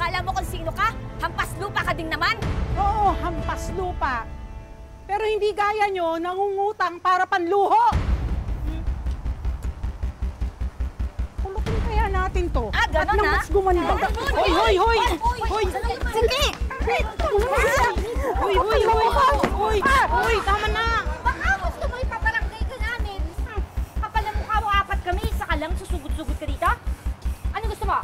Akala mo kung sino ka? Hampas lupa ka din naman? Oo, hampas lupa. Pero hindi gaya nyo, nangungutang para panluho. Kulutin kaya natin to. Ah, ganun at mas gumanda. Hoy, hoy, hoy! Hoy! Sige! Hoy, hoy, hoy! Hoy, hoy, tama na! Baka gusto mo ipaparangay ka namin. Kapal na mukha mo, apat kami. Isa ka lang, susugod-sugod ka dito. Ano gusto mo?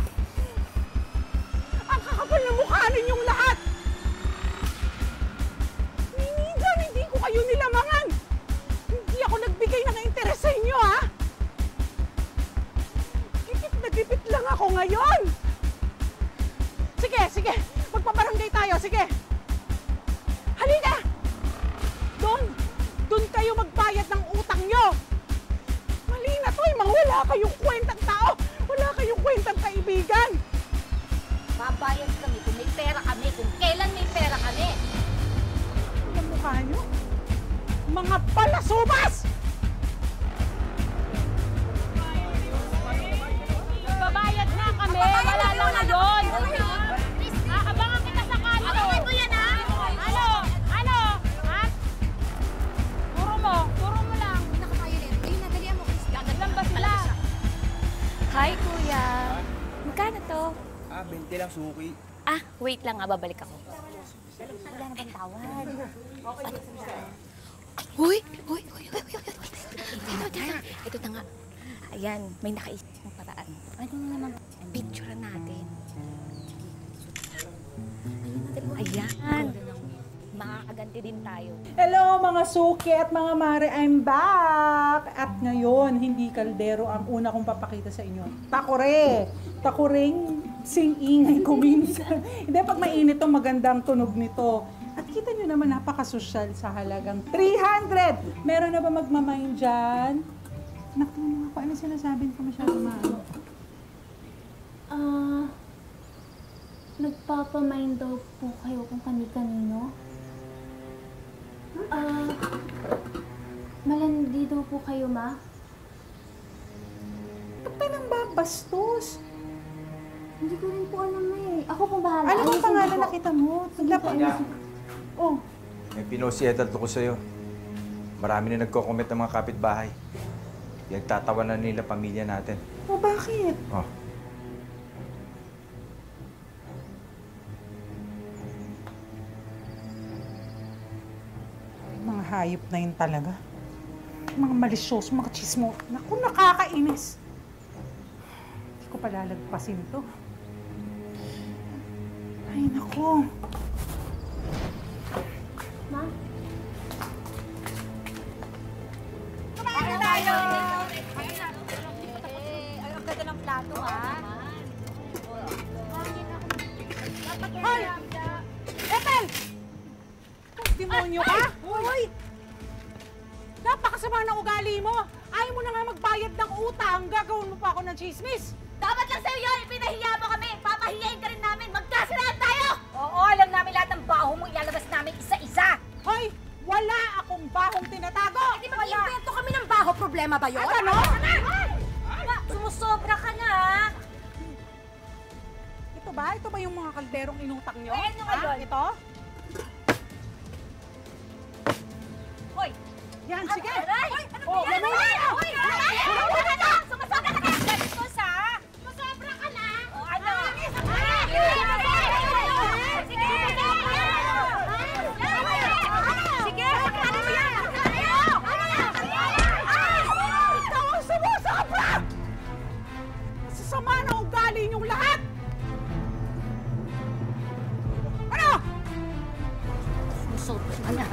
Ang kakapal na mukha ninyong lahat! Minsan, hindi ko kayo nilamangan! Hindi ako nagbigay ng interes sa inyo, ha? Gipit na gipit lang ako ngayon! Sige, sige! Magpaparangay tayo, sige! Halika! Doon kayo magbayad ng utang nyo! Mali na to, mga wala kayong kwentang tao! Wala kayong kwentang kaibigan! Babayad kami kung may pera kami, kung kailan may pera kami. Ang mukha nyo? Mga palasubas! Babayad na kami! Wala lang ngayon! Abangan kita sa kanto! Abangan mo yan, ha? Ano? Ano? Ha? Turo mo lang. Nakatayo rin. Ayun na, dalihan mo, Chris. Ilan ba sila? Hi, kuya. Magkano to? 20 lang suki. Ah, wait lang nga, babalik ako. Wala na bang tawad? Hoy! Hoy! Hoy! Hoy! Ito na nga. Ayan, may nakaisip ng paraan. Ano na naman? Picture natin. Ayan. Makakaganti din tayo. Hello mga suki at mga mare, I'm back! At ngayon, hindi kaldero ang una kong papakita sa inyo. Takore! Takoreng sing-ingay ko minsan. Hindi, pag mainit to, magandang tunog nito. At kita nyo naman, napakasosyal sa halagang 300! Meron na ba magmamain dyan? Naku, mga pa, ano sinasabing ko masyado maano? Nagpapamind daw po kayo kung kani-kanino. Malandi daw po kayo, ma? Ba't pa nang babastos? Hindi ko rin po alam eh. Ako pong bahala. Ano bang pangalan nakita mo? Tigla pa. Oh. May pinosietal to ko sa'yo. Marami na nagko-comment ng mga kapitbahay. Pinagtatawanan nila pamilya natin. Oh, bakit? Oh. Mga hayop na yun talaga. Mga malisyoso, mga chismo. Naku, nakakainis. Hindi ko palalagpasin to. Ay, naku. Ma? Kumain tayo! Ay, ang ganda ng plato, ha? Hoy! Ethel! Demonyo ka? Hoy! Napakasama ng ugali mo! Ayaw mo na nga magbayad ng utang, gagawin mo pa ako ng chismis! Dapat lang sa'yo yun! Pinahiya mo kami! Papahiyain ka rin namin! Magkasiraan tayo! Oo, alam namin lahat ng baho mo. Ilalabas namin isa-isa! Hoy! Wala akong bahong tinatago! Hindi mag-invento kami ng baho. Problema ba yun? Ano? Sumusobra ka na, ha? Ito ba? Ito ba yung mga kalderong inutang nyo? Ay, ano nga yun? Ito? Hoy! Yan, sige! Aray! Ano ba Oh, yan? ano yan? Hoy! Sumasobra ka na! Sumasobra ka na! Gastos, ha? Sumasobra ka na! O, ano? Sige! Sige! Ano mo yan? Ikaw ang sumusobra! Masasama na ugali niyong lahat! Ano? Sumasobra ka na.